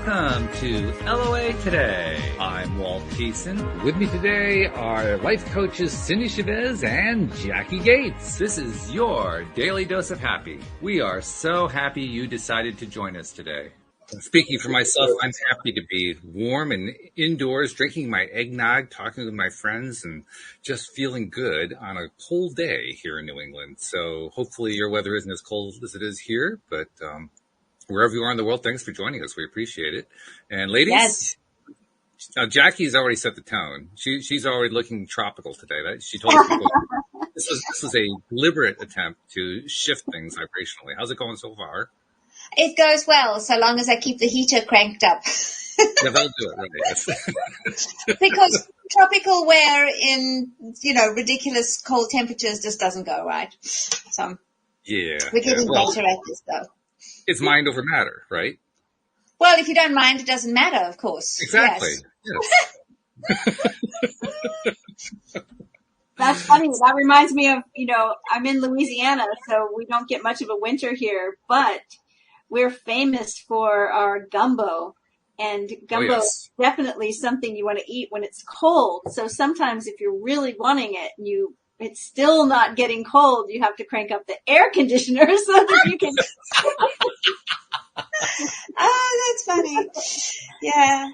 welcome to LOA Today. I'm Walt Thiessen. With me today are life coaches Cindy Chavez and Jackie Gates. This is your daily dose of happy. We are so happy you decided to join us today. Speaking for myself, I'm happy to be warm and indoors, drinking my eggnog, talking with my friends, and just feeling good on a cold day here in New England. So hopefully your weather isn't as cold as it is here, but wherever you are in the world, thanks for joining us. We appreciate it. And ladies, Yes. Now Jackie's already set the tone. She's already looking tropical today. She told us before. This was a deliberate attempt to shift things vibrationally. How's it going so far? It goes well, so long as I keep the heater cranked up. Yeah, that'll do it, right? Because tropical wear in, ridiculous cold temperatures just doesn't go right. So Yeah. we're getting Well, better at this, though. it's mind over matter, right? Well, if you don't mind, it doesn't matter, of course. Exactly. Yes. Yes. That's funny. That reminds me of, I'm in Louisiana, so we don't get much of a winter here, but we're famous for our gumbo. And gumbo is definitely something you want to eat when it's cold. So sometimes if you're really wanting it and it's still not getting cold, you have to crank up the air conditioner so that you can. Oh, that's funny. Yeah.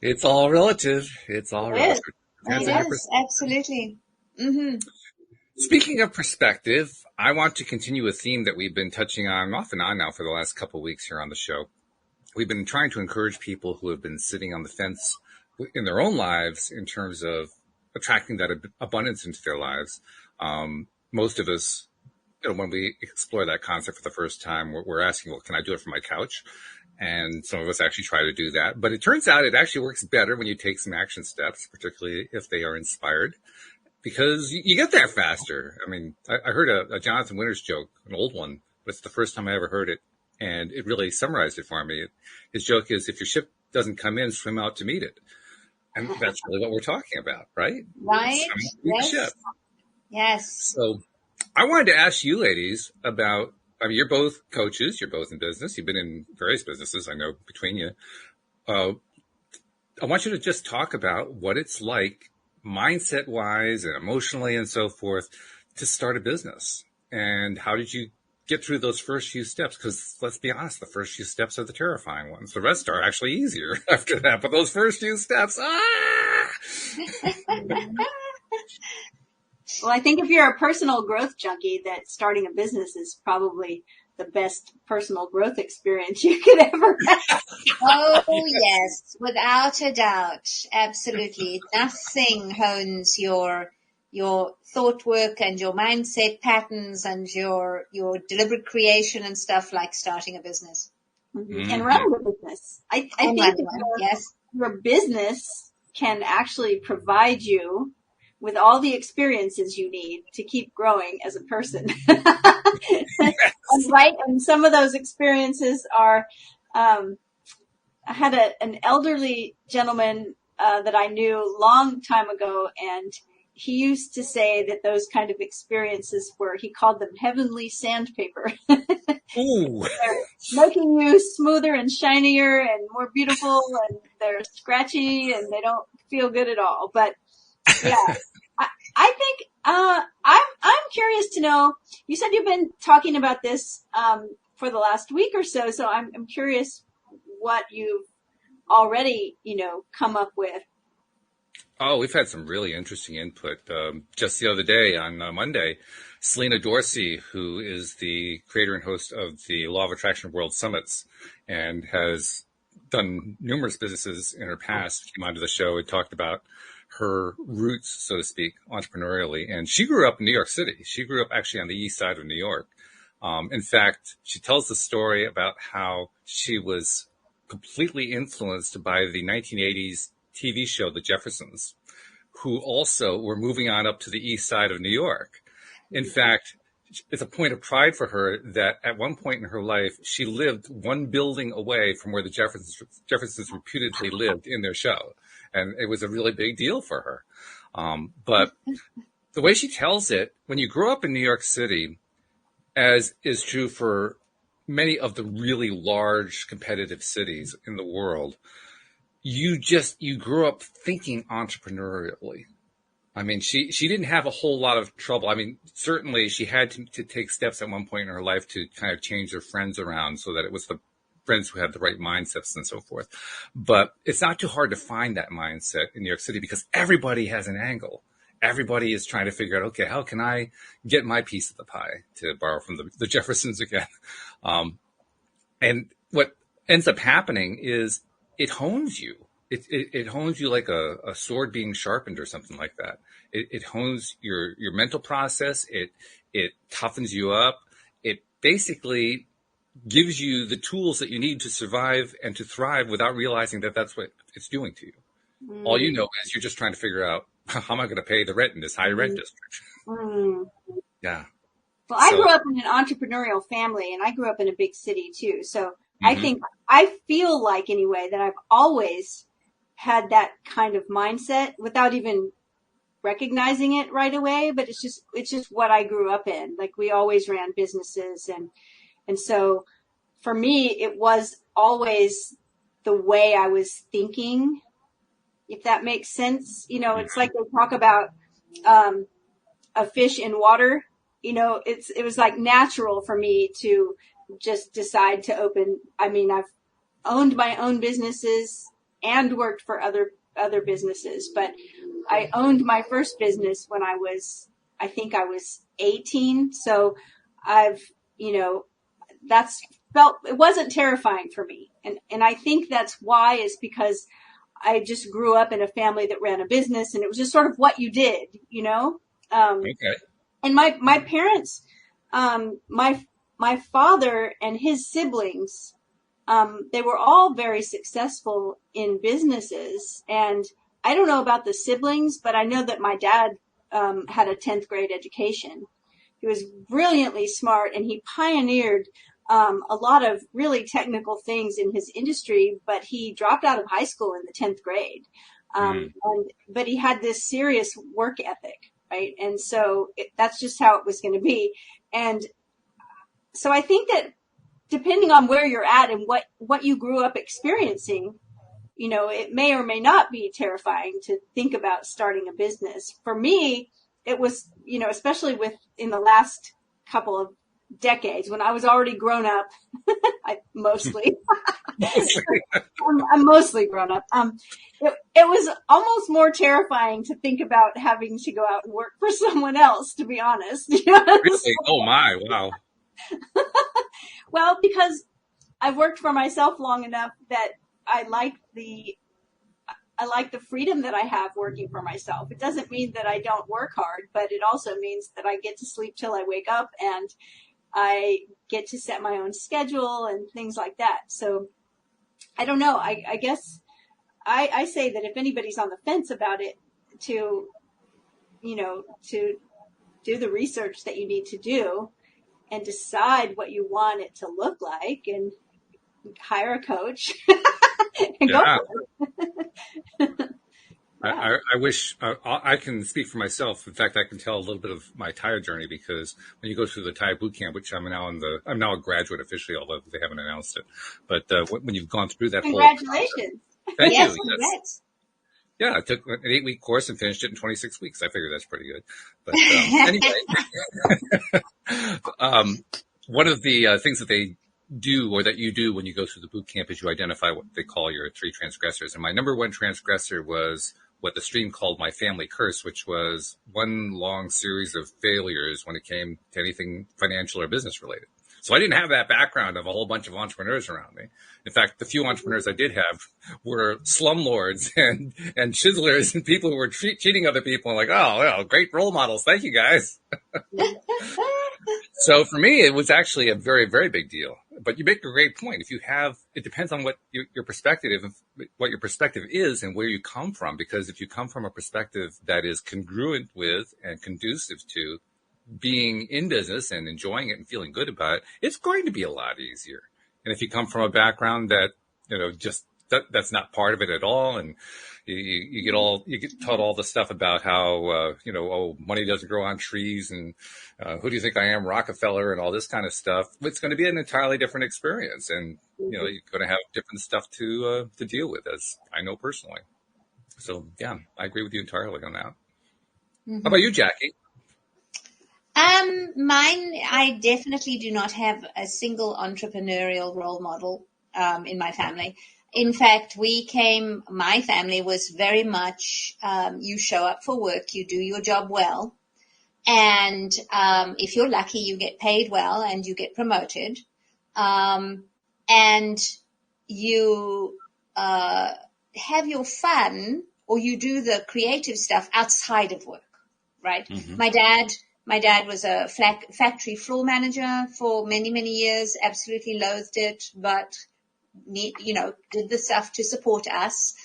It's all relative. It's all relative. It is, absolutely. Mm-hmm. Speaking of perspective, I want to continue a theme that we've been touching on off and on now for the last couple of weeks here on the show. We've been trying to encourage people who have been sitting on the fence in their own lives in terms of attracting that abundance into their lives. Most of us, when we explore that concept for the first time, we're asking, well, can I do it from my couch? And some of us actually try to do that. But it turns out it actually works better when you take some action steps, particularly if they are inspired, because you get there faster. I mean, I heard a Jonathan Winters joke, an old one, but it's the first time I ever heard it. And it really summarized it for me. His joke is, if your ship doesn't come in, swim out to meet it. And that's really what we're talking about, right? Right. Yes. Ship. Yes. So I wanted to ask you ladies about, you're both coaches, you're both in business, you've been in various businesses, I know, between you. I want you to just talk about what it's like, mindset-wise and emotionally and so forth, to start a business. And how did you get through those first few steps? Because let's be honest, the first few steps are the terrifying ones. The rest are actually easier after that. But those first few steps, Well, I think if you're a personal growth junkie, that starting a business is probably the best personal growth experience you could ever have. Oh, yes, without a doubt. Absolutely. Nothing hones your thought work and your mindset patterns and your deliberate creation and stuff like starting a business. Mm-hmm. And running a business. I think your business can actually provide you with all the experiences you need to keep growing as a person. And some of those experiences are, I had an elderly gentleman that I knew a long time ago, and he used to say that those kind of experiences he called them heavenly sandpaper. Ooh. They're making you smoother and shinier and more beautiful, and they're scratchy and they don't feel good at all. But yeah, I think, I'm curious to know, you said you've been talking about this, for the last week or so. So I'm curious what you've already, come up with. Oh, we've had some really interesting input. Just the other day on Monday, Selena Dorsey, who is the creator and host of the Law of Attraction World Summits and has done numerous businesses in her past, came onto the show and talked about her roots, so to speak, entrepreneurially. And she grew up in New York City. She grew up actually on the east side of New York. In fact, she tells the story about how she was completely influenced by the 1980s TV show, The Jeffersons, who also were moving on up to the east side of New York. In fact, it's a point of pride for her that at one point in her life, she lived one building away from where the Jeffersons reputedly lived in their show. And it was a really big deal for her. But the way she tells it, when you grow up in New York City, as is true for many of the really large competitive cities in the world, you grew up thinking entrepreneurially. I mean, she didn't have a whole lot of trouble. I mean, certainly she had to take steps at one point in her life to kind of change her friends around so that it was the friends who had the right mindsets and so forth. But it's not too hard to find that mindset in New York City because everybody has an angle. Everybody is trying to figure out, okay, how can I get my piece of the pie, to borrow from the Jeffersons again? And what ends up happening is it hones you. It hones you like a sword being sharpened or something like that. It hones your mental process. It toughens you up. It basically gives you the tools that you need to survive and to thrive without realizing that that's what it's doing to you. Mm. All you know is you're just trying to figure out, how am I going to pay the rent in this high rent district? Mm. Yeah. Well, I grew up in an entrepreneurial family, and I grew up in a big city too. So I feel like anyway that I've always had that kind of mindset without even recognizing it right away. But it's just what I grew up in. Like, we always ran businesses, and so for me, it was always the way I was thinking, if that makes sense. You know, it's like they talk about a fish in water. You know, it was like natural for me to just decide to open. I mean, I've owned my own businesses and worked for other businesses, but I owned my first business when I think I was 18. So I've, it wasn't terrifying for me. And I think that's why, is because I just grew up in a family that ran a business, and it was just sort of what you did, Okay. And my parents, my father and his siblings, they were all very successful in businesses. And I don't know about the siblings, but I know that my dad had a 10th grade education. He was brilliantly smart, and he pioneered a lot of really technical things in his industry, but he dropped out of high school in the 10th grade. But he had this serious work ethic, right? And so that's just how it was going to be. And so I think that depending on where you're at and what you grew up experiencing, it may or may not be terrifying to think about starting a business. For me, it was, especially in the last couple of decades when I was already grown up, mostly. I'm mostly grown up. It was almost more terrifying to think about having to go out and work for someone else, to be honest. Really? Oh my, wow. Well, because I've worked for myself long enough that I like the freedom that I have working for myself. It doesn't mean that I don't work hard, but it also means that I get to sleep till I wake up, and I get to set my own schedule and things like that. So I don't know. I guess I say that if anybody's on the fence about it, to do the research that you need to do and decide what you want it to look like, and hire a coach and go for it. I wish I can speak for myself. In fact, I can tell a little bit of my Thai journey, because when you go through the Thai boot camp, which I'm now a graduate officially, although they haven't announced it. But when you've gone through that congratulations. Thank yes, you. Yes. Yeah, I took an 8-week course and finished it in 26 weeks. I figure that's pretty good. But anyway, one of the things that they do, or that you do when you go through the boot camp, is you identify what they call your 3 transgressors. And my number 1 transgressor was what the stream called my family curse, which was one long series of failures when it came to anything financial or business related. So I didn't have that background of a whole bunch of entrepreneurs around me. In fact, the few entrepreneurs I did have were slumlords and chiselers and people who were cheating other people. I'm like, oh, well, great role models. Thank you, guys. So for me, it was actually a very, very big deal. But you make a great point. It depends on what your perspective is and where you come from. Because if you come from a perspective that is congruent with and conducive to being in business and enjoying it and feeling good about it, it's going to be a lot easier. And if you come from a background that, just that's not part of it at all. And you get taught all the stuff about how, money doesn't grow on trees, and who do you think I am, Rockefeller, and all this kind of stuff. It's going to be an entirely different experience. And, you're going to have different stuff to deal with, as I know personally. So yeah, I agree with you entirely on that. Mm-hmm. How about you, Jackie? Mine, I definitely do not have a single entrepreneurial role model in my family. In fact, my family was very much, you show up for work, you do your job well, and if you're lucky, you get paid well and you get promoted, and you have your fun, or you do the creative stuff outside of work, right? Mm-hmm. My dad was a factory floor manager for many, many years, absolutely loathed it, but, did the stuff to support us.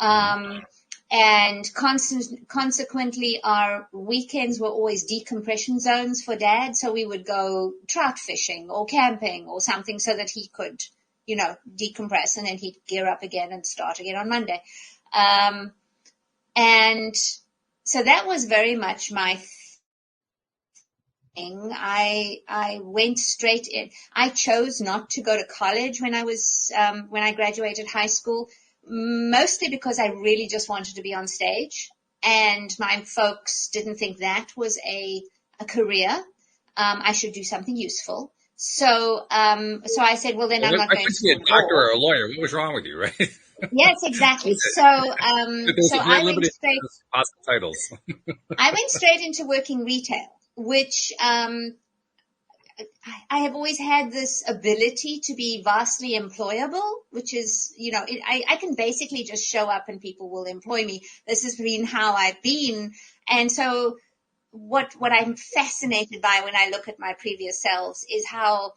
And consequently, our weekends were always decompression zones for Dad. So we would go trout fishing or camping or something so that he could, decompress, and then he'd gear up again and start again on Monday. And so that was very much my thing. I went straight in. I chose not to go to college when I graduated high school, mostly because I really just wanted to be on stage, and my folks didn't think that was a career. I should do something useful. So I said, well, then I'm not going to be a doctor or a lawyer. What was wrong with you, right? Yes, exactly. So I went straight. Titles. I went straight into working retail, which I have always had this ability to be vastly employable, which is, I can basically just show up and people will employ me. This has been how I've been. And so what I'm fascinated by when I look at my previous selves is how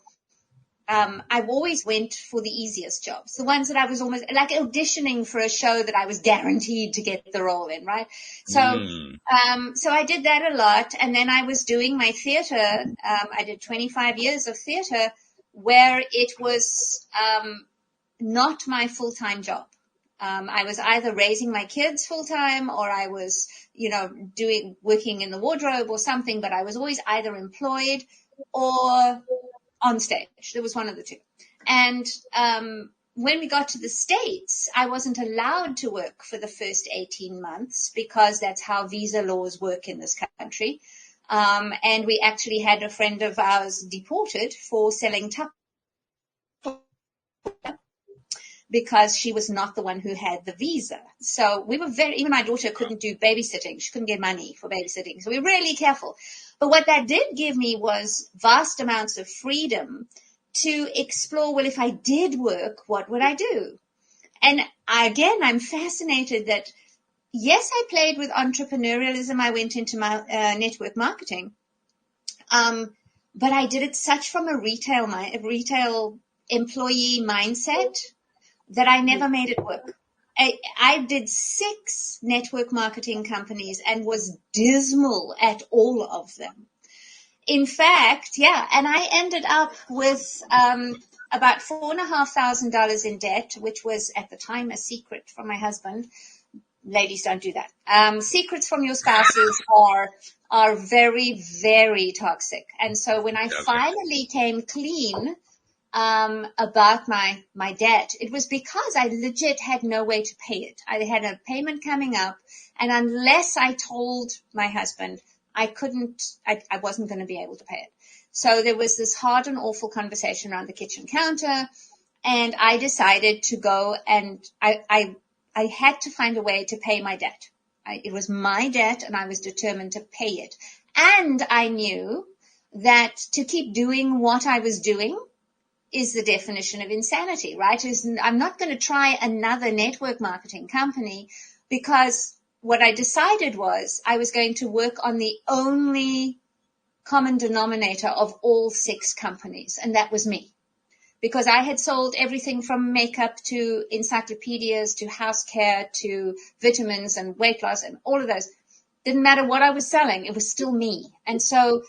I've always went for the easiest jobs, the ones that I was almost like auditioning for a show that I was guaranteed to get the role in, right? So I did that a lot. And then I was doing my theater. I did 25 years of theater where it was not my full-time job. I was either raising my kids full-time or I was, working in the wardrobe or something, but I was always either employed or on stage. There was one of the two. And when we got to the States, I wasn't allowed to work for the first 18 months because that's how visa laws work in this country. And we actually had a friend of ours deported for selling Tupperware because she was not the one who had the visa. So we were even my daughter couldn't do babysitting. She couldn't get money for babysitting. So we were really careful. But what that did give me was vast amounts of freedom to explore, well, if I did work, what would I do? And I'm fascinated that, yes, I played with entrepreneurialism. I went into my network marketing. But I did it from a retail employee mindset that I never made it work. I did 6 network marketing companies and was dismal at all of them. In fact, and I ended up with about $4,500 in debt, which was at the time a secret from my husband. Ladies, don't do that. Secrets from your spouses are very, very toxic. And so when I finally came clean about my debt, it was because I legit had no way to pay it. I had a payment coming up, and unless I told my husband, I wasn't going to be able to pay it. So there was this hard and awful conversation around the kitchen counter, and I decided to go and I had to find a way to pay my debt. It was my debt, and I was determined to pay it. And I knew that to keep doing what I was doing is the definition of insanity, right? I'm not going to try another network marketing company, because what I decided was I was going to work on the only common denominator of all 6 companies, and that was me. Because I had sold everything from makeup to encyclopedias to house care to vitamins and weight loss and all of those. Didn't matter what I was selling, it was still me. And so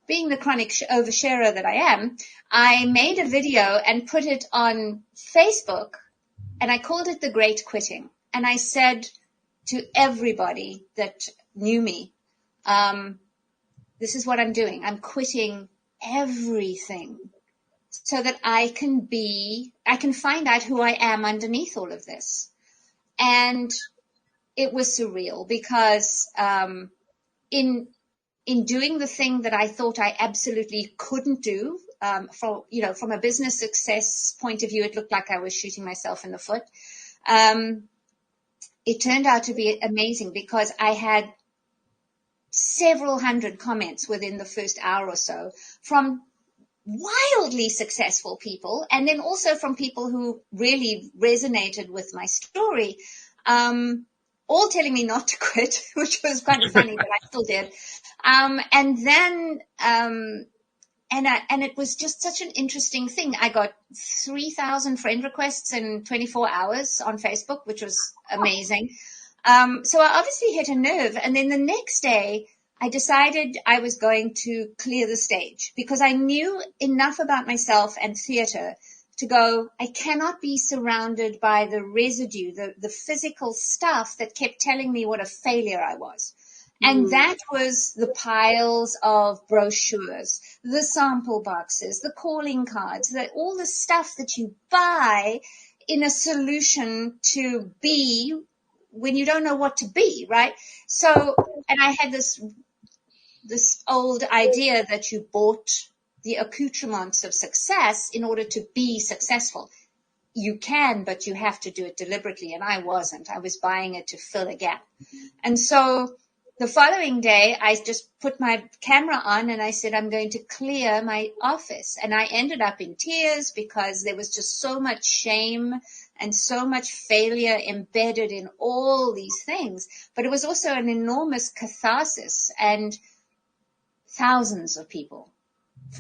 being the chronic oversharer that I am, I made a video and put it on Facebook and I called it the Great Quitting. And I said to everybody that knew me, this is what I'm doing. I'm quitting everything so that I can find out who I am underneath all of this. And it was surreal because in doing the thing that I thought I absolutely couldn't do, from a business success point of view, it looked like I was shooting myself in the foot. It turned out to be amazing because I had several hundred comments within the first hour or so from wildly successful people, and then also from people who really resonated with my story, all telling me not to quit, which was kind of funny, but I still did. And then, and it was just such an interesting thing. I got 3,000 friend requests in 24 hours on Facebook, which was amazing. So I obviously hit a nerve. And then the next day, I decided I was going to clear the stage because I knew enough about myself and theater to go, I cannot be surrounded by the residue, the physical stuff that kept telling me what a failure I was. And that was the piles of brochures, the sample boxes, the calling cards, all the stuff that you buy in a solution to be when you don't know what to be, right? So, and I had this old idea that you bought the accoutrements of success in order to be successful. You can, but you have to do it deliberately. And I wasn't. I was buying it to fill a gap. And so the following day, I just put my camera on and I said, I'm going to clear my office. And I ended up in tears because there was just so much shame and so much failure embedded in all these things. But it was also an enormous catharsis, and thousands of people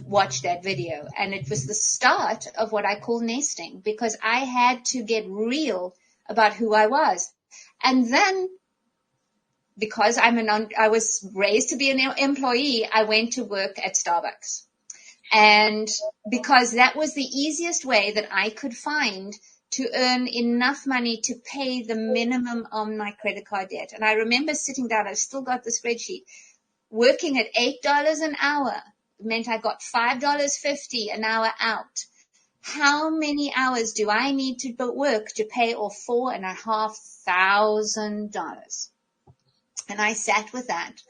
watched that video. And it was the start of what I call nesting, because I had to get real about who I was. And then, because I was raised to be an employee, I went to work at Starbucks. And because that was the easiest way that I could find to earn enough money to pay the minimum on my credit card debt. And I remember sitting down, I've still got the spreadsheet, working at $8 an hour meant I got $5.50 an hour out. How many hours do I need to work to pay off $4,500? And I sat with that,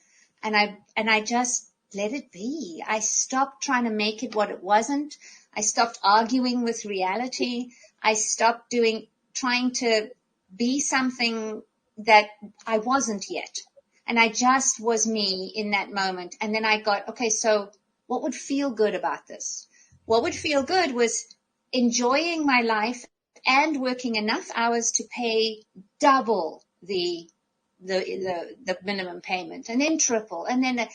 and I just let it be. I stopped trying to make it what it wasn't. I stopped arguing with reality. I stopped trying to be something that I wasn't yet. And I just was me in that moment. And then I got, okay, so what would feel good about this? What would feel good was enjoying my life and working enough hours to pay double the minimum payment, and then triple, and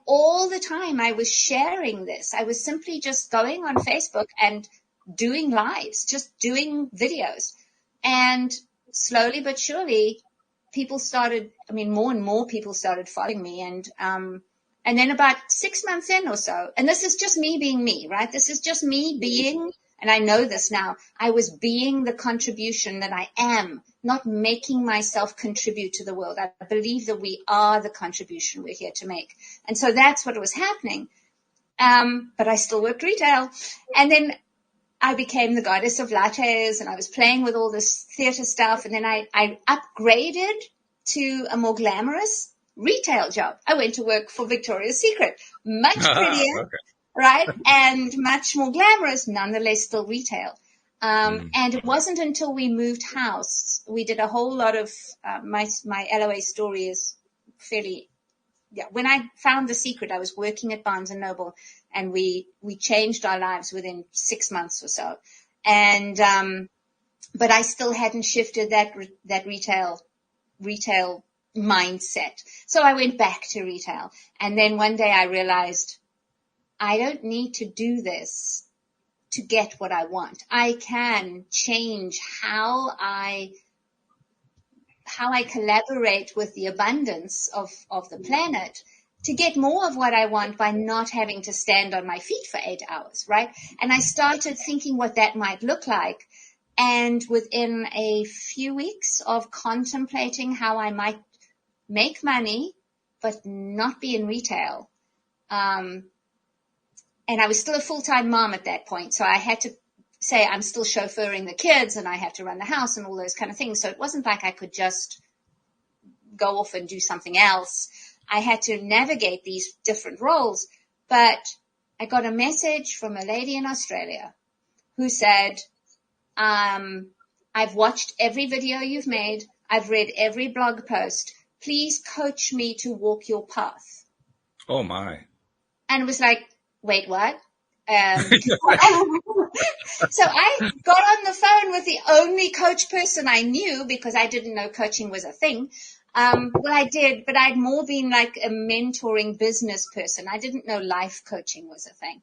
all the time I was sharing this. I was simply just going on Facebook and doing lives, just doing videos. And slowly but surely people started, more and more people started following me. And then about 6 months in or so, and this is just me being me, right? This is just me being, and I know this now, I was being the contribution that I am, not making myself contribute to the world. I believe that we are the contribution we're here to make. And so that's what was happening. But I still worked retail. And then I became the goddess of lattes, and I was playing with all this theater stuff. And then I upgraded to a more glamorous retail job. I went to work for Victoria's Secret. Much prettier, okay, right? And much more glamorous, nonetheless still retail. And it wasn't until we moved house, we did a whole lot of, my LOA story is fairly, when I found The Secret, I was working at Barnes & Noble, and we changed our lives within 6 months or so. And, but I still hadn't shifted that retail mindset. So I went back to retail. And then one day I realized I don't need to do this to get what I want. I can change how I collaborate with the abundance of the planet to get more of what I want by not having to stand on my feet for 8 hours, right? And I started thinking what that might look like. And within a few weeks of contemplating how I might make money, but not be in retail, and I was still a full-time mom at that point, so I had to say I'm still chauffeuring the kids and I have to run the house and all those kind of things. So it wasn't like I could just go off and do something else. I had to navigate these different roles. But I got a message from a lady in Australia who said, I've watched every video you've made. I've read every blog post. Please coach me to walk your path. Oh, my. And it was like, wait, what? So I got on the phone with the only coach person I knew because I didn't know coaching was a thing. Well, I did, but I'd more been like a mentoring business person. I didn't know life coaching was a thing.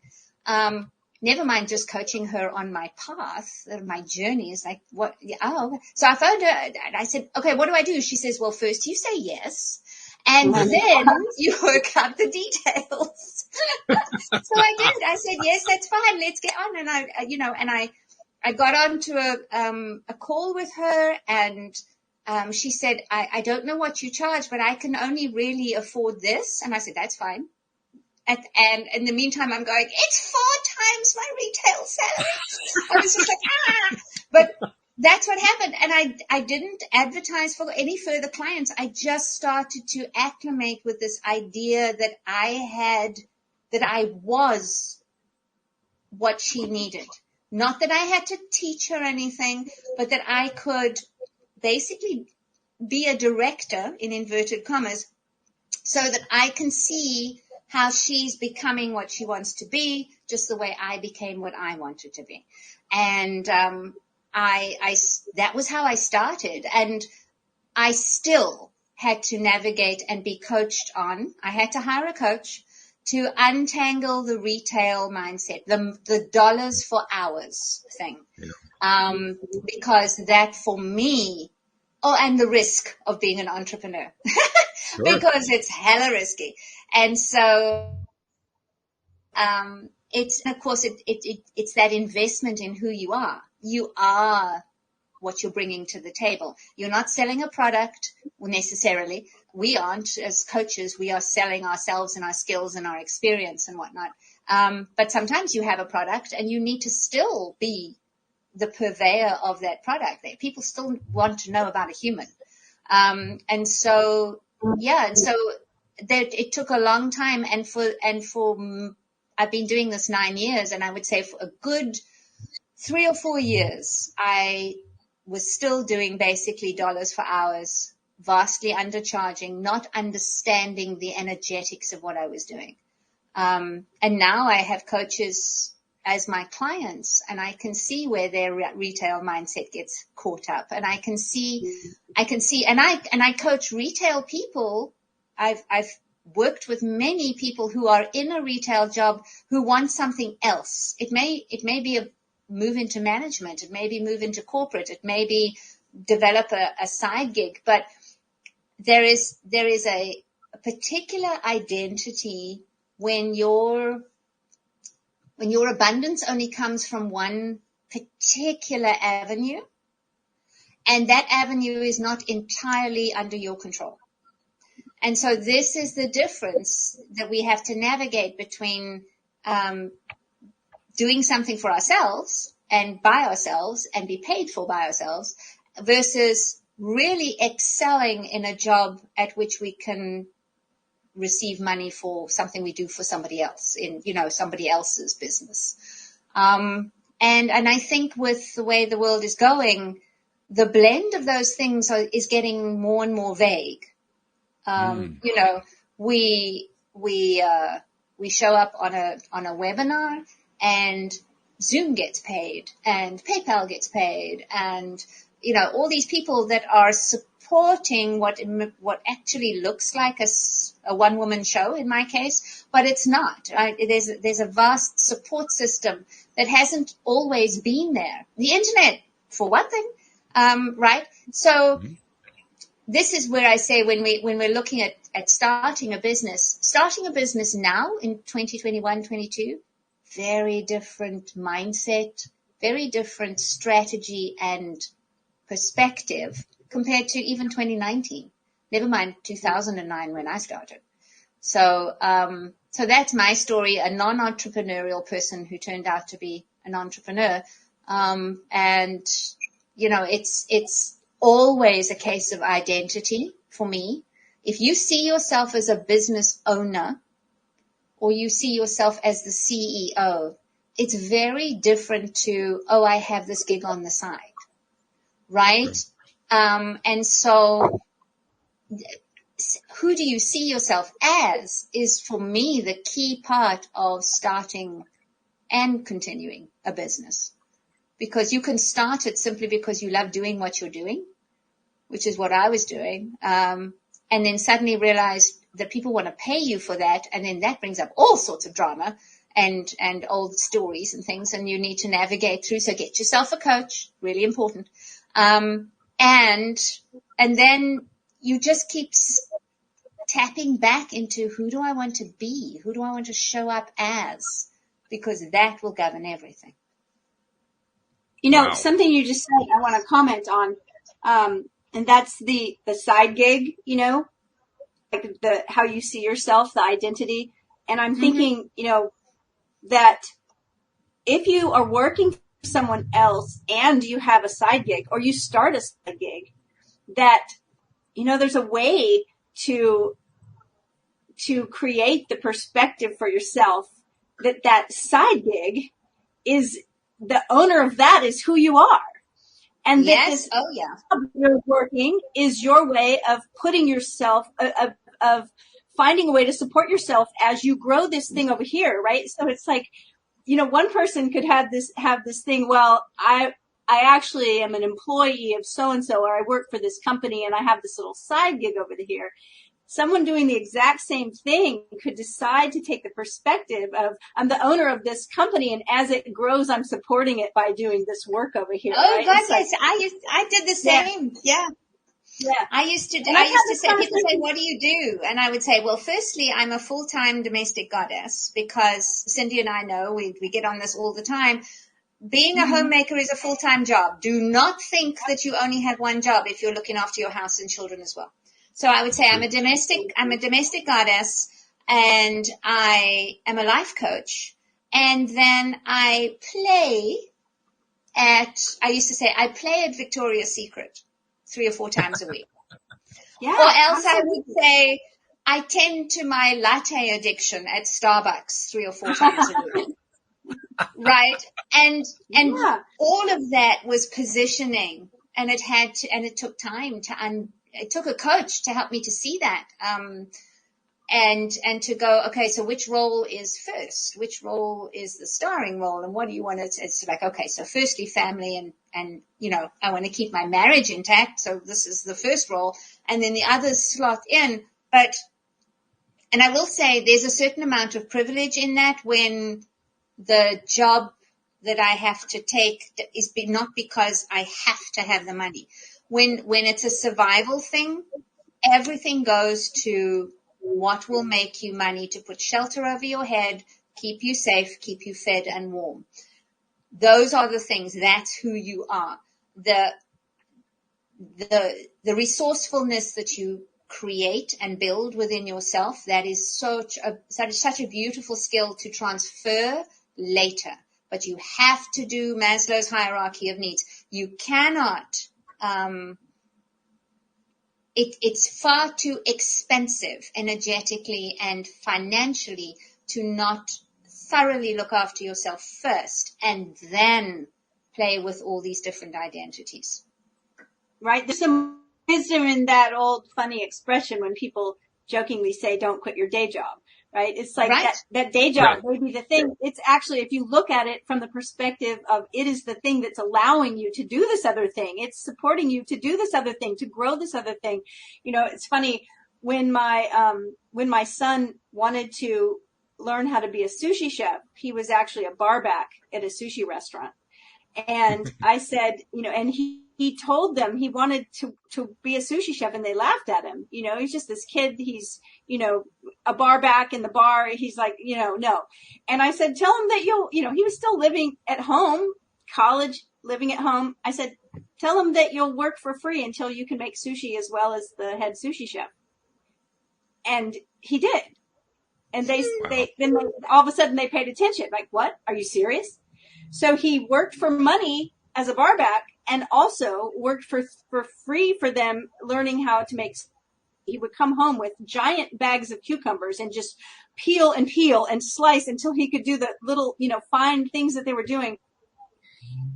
Never mind just coaching her on my path, my journey is like, what? Oh, so I phoned her and I said, okay, what do I do? She says, well, first you say yes. And then you work out the details. So I did. I said, yes, that's fine. Let's get on. And I got on to a call with her and, she said, I don't know what you charge, but I can only really afford this. And I said, that's fine. And in the meantime, I'm going, it's 4 times my retail salary. I was just like, but that's what happened. And I didn't advertise for any further clients. I just started to acclimate with this idea that I was what she needed. Not that I had to teach her anything, but that I could basically be a director in inverted commas so that I can see how she's becoming what she wants to be, just the way I became what I wanted to be. And, that was how I started. And I still had to navigate and be coached on. I had to hire a coach to untangle the retail mindset, the dollars for hours thing. Yeah. Because that for me, and the risk of being an entrepreneur, sure. Because it's hella risky. And so, it's that investment in who you are. You are what you're bringing to the table. You're not selling a product necessarily. We aren't. As coaches, we are selling ourselves and our skills and our experience and whatnot. But sometimes you have a product and you need to still be the purveyor of that product. People still want to know about a human. And so it took a long time. And for I've been doing this 9 years, and I would say for a good 3 or 4 years, I was still doing basically dollars for hours, vastly undercharging, not understanding the energetics of what I was doing. And now I have coaches as my clients, and I can see where their retail mindset gets caught up. And I can see, and I coach retail people. I've worked with many people who are in a retail job who want something else. It may be a move into management. It may be move into corporate. It may be develop a side gig, but there is a particular identity when your abundance only comes from one particular avenue, and that avenue is not entirely under your control. And so this is the difference that we have to navigate between doing something for ourselves and by ourselves and be paid for by ourselves versus really excelling in a job at which we can receive money for something we do for somebody else in, somebody else's business. And I think with the way the world is going, the blend of those things is getting more and more vague. We show up on a webinar and Zoom gets paid and PayPal gets paid and, all these people that are supporting what actually looks like a one-woman show in my case, but it's not. Right? There's a vast support system that hasn't always been there. The internet, for one thing, right? So this is where I say when we're looking at starting a business now in 2021, 22, very different mindset, very different strategy and perspective compared to even 2019. Never mind 2009 when I started. So that's my story, a non-entrepreneurial person who turned out to be an entrepreneur. And, you know, it's always a case of identity for me. If you see yourself as a business owner or you see yourself as the CEO, it's very different to, oh, I have this gig on the side, right? And so who do you see yourself as is, for me, the key part of starting and continuing a business. Because you can start it simply because you love doing what you're doing, which is what I was doing, and then suddenly realize that people want to pay you for that, and then that brings up all sorts of drama and old stories and things, and you need to navigate through. So get yourself a coach, really important, and then you just keep tapping back into who do I want to be, who do I want to show up as, because that will govern everything. You know, something you just said I want to comment on, and that's the side gig, you know, like how you see yourself, the identity. And I'm thinking, you know, that if you are working for someone else and you have a side gig, or you start a side gig, that, you know, there's a way to create the perspective for yourself that side gig is, the owner of that is who you are. And that this you're working is your way of putting yourself, of finding a way to support yourself as you grow this thing over here, right? So it's like, you know, one person could have this thing, well, I actually am an employee of so-and-so, or I work for this company and I have this little side gig over here. Someone doing the exact same thing could decide to take the perspective of, I'm the owner of this company, and as it grows, I'm supporting it by doing this work over here. Oh, right? God, yes. I did the same. Yeah. I used to say, people say, what do you do? And I would say, well, firstly, I'm a full-time domestic goddess, because Cindy and I know, we get on this all the time. Being a homemaker is a full-time job. Do not think that you only have one job if you're looking after your house and children as well. So I would say I'm a domestic goddess, and I am a life coach. And then I play at Victoria's Secret 3 or 4 times a week. Or else I would say I tend to my latte addiction at Starbucks 3 or 4 times a week. Right. And all of that was positioning, and it took time it took a coach to help me to see that, and to go, okay, so which role is first? Which role is the starring role? And what do you want to, it's like, okay, so firstly family, and, you know, I want to keep my marriage intact. So this is the first role, and then the others slot in. And I will say there's a certain amount of privilege in that, when the job that I have to take is not because I have to have the money. When it's a survival thing, everything goes to what will make you money to put shelter over your head, keep you safe, keep you fed and warm. Those are the things. That's who you are. The resourcefulness that you create and build within yourself, that is such a beautiful skill to transfer later. But you have to do Maslow's hierarchy of needs. You cannot, it's far too expensive energetically and financially to not thoroughly look after yourself first and then play with all these different identities. Right. There's some wisdom in that old funny expression when people jokingly say, don't quit your day job. Right. It's like that day job may be the thing. It's actually, if you look at it from the perspective of, it is the thing that's allowing you to do this other thing. It's supporting you to do this other thing, to grow this other thing. You know, it's funny when my son wanted to learn how to be a sushi chef, he was actually a bar back at a sushi restaurant. And I said, you know, and he told them he wanted to be a sushi chef, and they laughed at him. You know, he's just this kid. He's, you know, a bar back in the bar. He's like, you know, no. And I said, tell him that you know, he was still living at home college, living at home. I said, tell him that you'll work for free until you can make sushi as well as the head sushi chef. And he did. And then all of a sudden they paid attention. Like, what? Are you serious? So he worked for money as a barback and also worked for free for them, learning how to make. He would come home with giant bags of cucumbers and just peel and slice until he could do the little, fine things that they were doing.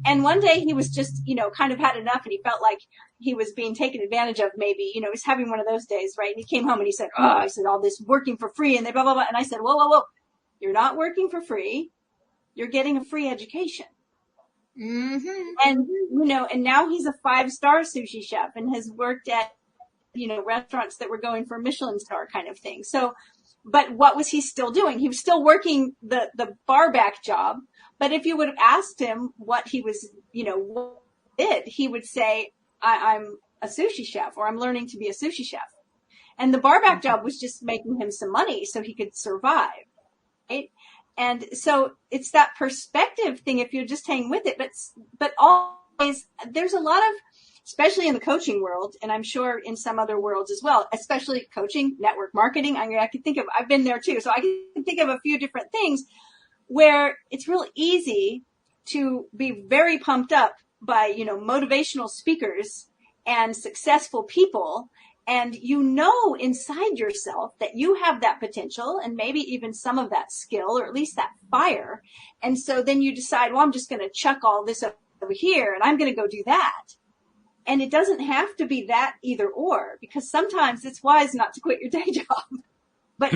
And one day he was just, kind of had enough, and he felt like he was being taken advantage of, maybe, he was having one of those days, right? And he came home and he said, all this working for free and they blah, blah, blah. And I said, whoa. You're not working for free. You're getting a free education. Mm-hmm. And, and now he's a 5-star sushi chef and has worked at, restaurants that were going for Michelin star kind of thing. So, but what was he still doing? He was still working the barback job. But if you would have asked him what he was, what he did, he would say, I'm a sushi chef, or I'm learning to be a sushi chef. And the barback job was just making him some money so he could survive. Right? And so it's that perspective thing if you just hang with it. But always, there's a lot of, especially in the coaching world, and I'm sure in some other worlds as well, especially coaching, network marketing. I've been there too. So I can think of a few different things where it's real easy to be very pumped up by, motivational speakers and successful people. And inside yourself that you have that potential and maybe even some of that skill, or at least that fire. And so then you decide, well, I'm just going to chuck all this over here and I'm going to go do that. And it doesn't have to be that either or, because sometimes it's wise not to quit your day job. But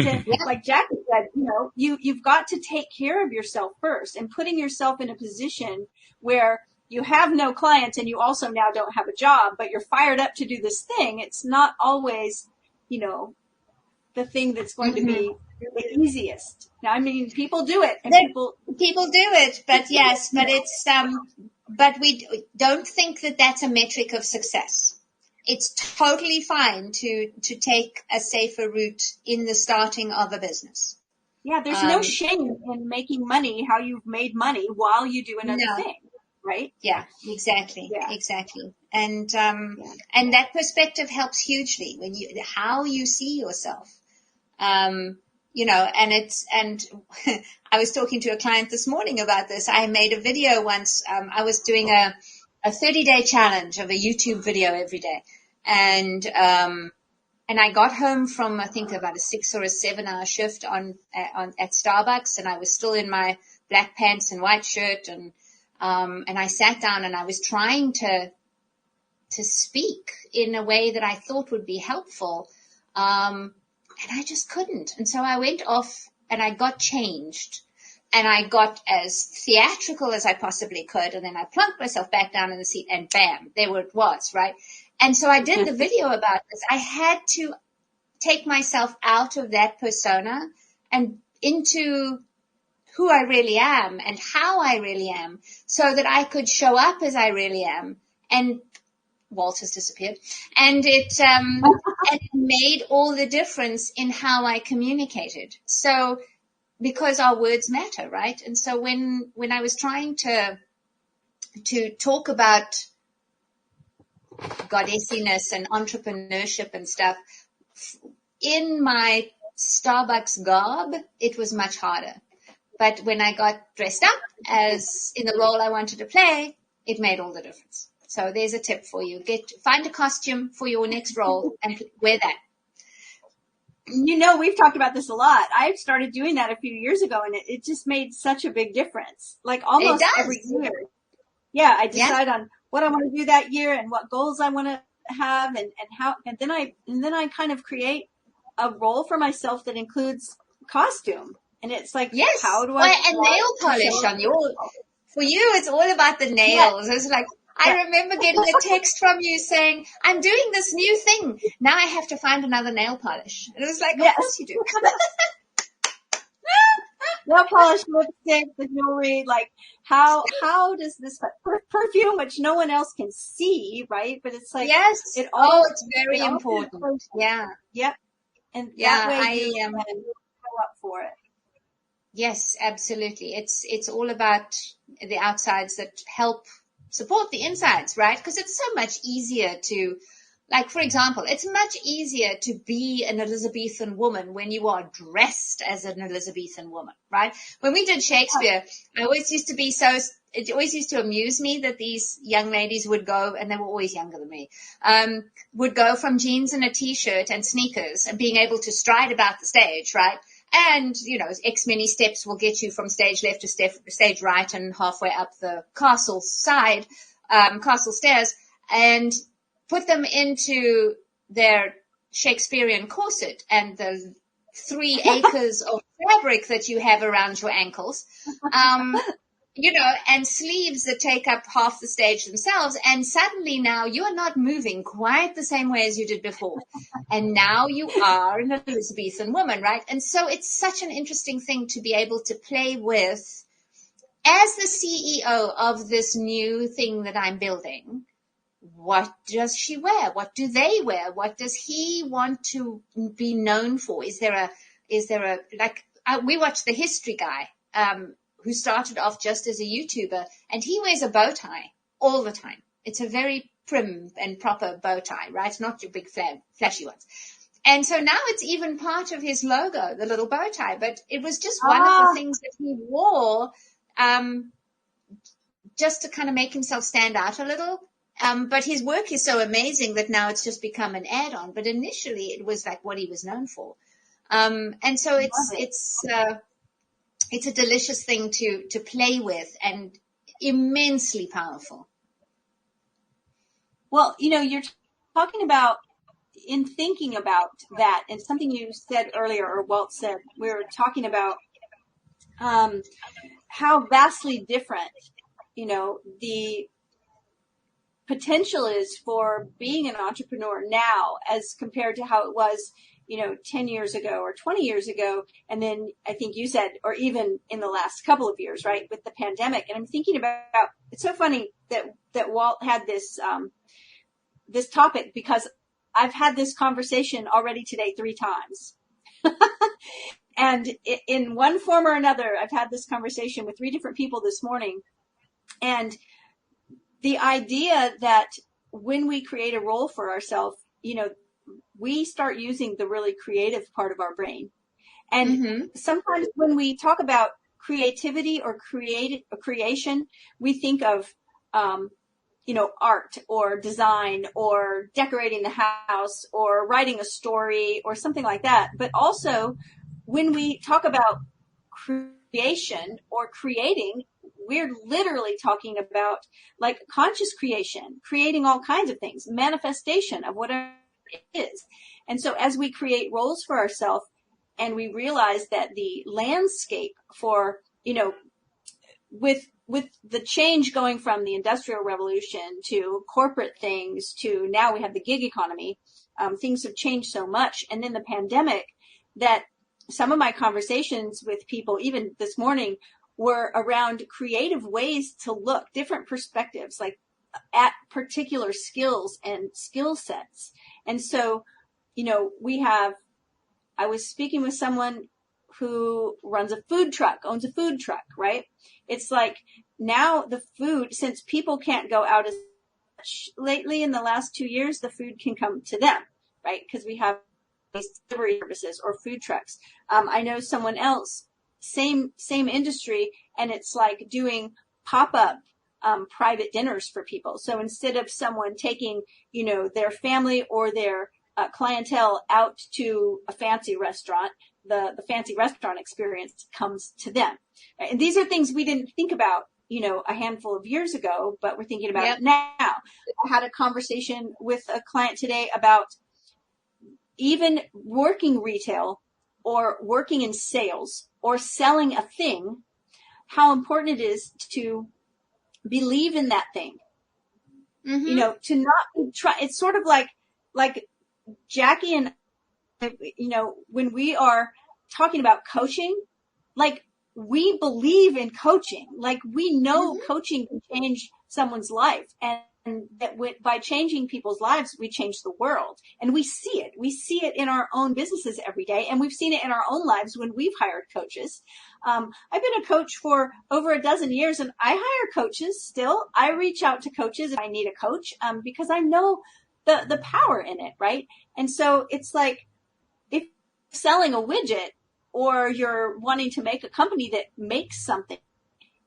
like Jackie said, you've got to take care of yourself first, and putting yourself in a position where you have no clients and you also now don't have a job, but you're fired up to do this thing. It's not always, the thing that's going to be the easiest. Now, I mean, people do it, and people do it, but yes, but it's, but we don't think that that's a metric of success. It's totally fine to take a safer route in the starting of a business. Yeah, there's no shame in making money how you've made money while you do another thing, right? Yeah, exactly. And and that perspective helps hugely when how you see yourself. And I was talking to a client this morning about this. I made a video once. I was doing a 30-day challenge of a YouTube video every day. And I got home from, I think, about a 6 or a 7-hour shift at Starbucks, and I was still in my black pants and white shirt, and I sat down and I was trying to speak in a way that I thought would be helpful. And I just couldn't. And so I went off and I got changed, and I got as theatrical as I possibly could. And then I plunked myself back down in the seat, and bam, there it was, right? And so I did the video about this. I had to take myself out of that persona and into who I really am and how I really am, so that I could show up as I really am. And Walter's disappeared. And it made all the difference in how I communicated. So, because our words matter, right? And so when I was trying to talk about goddessiness and entrepreneurship and stuff in my Starbucks garb, it was much harder. But when I got dressed up as in the role I wanted to play, it made all the difference. So there's a tip for you. Find a costume for your next role and wear that. We've talked about this a lot. I started doing that a few years ago, and it just made such a big difference. Like almost every year. Yeah, I decide on what I want to do that year and what goals I want to have and how, and then I kind of create a role for myself that includes costume. And it's like, how do I? And nail polish for you, it's all about the nails. It's like, I remember getting a text from you saying, I'm doing this new thing. Now I have to find another nail polish. And it was like, of course you do. Nail polish, lipstick, the jewelry, like how does this perfume, which no one else can see, right? But it's like, it's very important. Yeah. Yep. And that way you show up for it. Yes, absolutely. It's all about the outsides that help support the insides, right? Because it's so much easier to, like, for example, it's much easier to be an Elizabethan woman when you are dressed as an Elizabethan woman, right? When we did Shakespeare, it always used to amuse me that these young ladies would go, and they were always younger than me, would go from jeans and a t-shirt and sneakers and being able to stride about the stage, right? And, X many steps will get you from stage left to stage right and halfway up the castle stairs, and put them into their Shakespearean corset and the 3 acres of fabric that you have around your ankles, and sleeves that take up half the stage themselves. And suddenly now you are not moving quite the same way as you did before. And now you are an Elizabethan woman, right? And so it's such an interesting thing to be able to play with as the CEO of this new thing that I'm building. What does she wear? What do they wear? What does he want to be known for? Is there we watched The History Guy, who started off just as a YouTuber, and he wears a bow tie all the time. It's a very prim and proper bow tie, right? Not your big flashy ones. And so now it's even part of his logo, the little bow tie, but it was just one of the things that he wore, just to kind of make himself stand out a little. But his work is so amazing that now it's just become an add-on. But initially it was like what he was known for. And so it's a delicious thing to play with and immensely powerful. Well, you're talking about, in thinking about that, and something you said earlier, or Walt said, we were talking about how vastly different, the potential is for being an entrepreneur now as compared to how it was 10 years ago or 20 years ago. And then I think you said, or even in the last couple of years, right, with the pandemic. And I'm thinking about, it's so funny that Walt had this topic, because I've had this conversation already today 3 times. And in one form or another, I've had this conversation with 3 different people this morning. And the idea that when we create a role for ourselves, we start using the really creative part of our brain. And sometimes when we talk about creativity or creation, we think of, art or design or decorating the house or writing a story or something like that. But also when we talk about creation or creating, we're literally talking about like conscious creation, creating all kinds of things, manifestation of whatever it is. And so as we create roles for ourselves and we realize that the landscape for, with the change going from the Industrial Revolution to corporate things to now we have the gig economy, things have changed so much. And then the pandemic, that some of my conversations with people, even this morning, were around creative ways to look, different perspectives, like at particular skills and skill sets. And so, I was speaking with someone who owns a food truck, right? It's like now the food, since people can't go out as much lately in the last 2 years, the food can come to them, right? Because we have these delivery services or food trucks. I know someone else, same industry, and it's like doing pop-up private dinners for people. So instead of someone taking, their family or their clientele out to a fancy restaurant, the fancy restaurant experience comes to them. And these are things we didn't think about, a handful of years ago, but we're thinking about it now. I had a conversation with a client today about even working retail or working in sales or selling a thing, how important it is to believe in that thing. To not try. It's sort of like Jackie and, when we are talking about coaching, like we believe in coaching, like we know coaching can change someone's life. And that by changing people's lives, we change the world. And we see it. We see it in our own businesses every day. And we've seen it in our own lives when we've hired coaches. I've been a coach for over a dozen years, and I hire coaches still. I reach out to coaches if I need a coach, because I know the power in it, right? And so it's like, if you're selling a widget or you're wanting to make a company that makes something,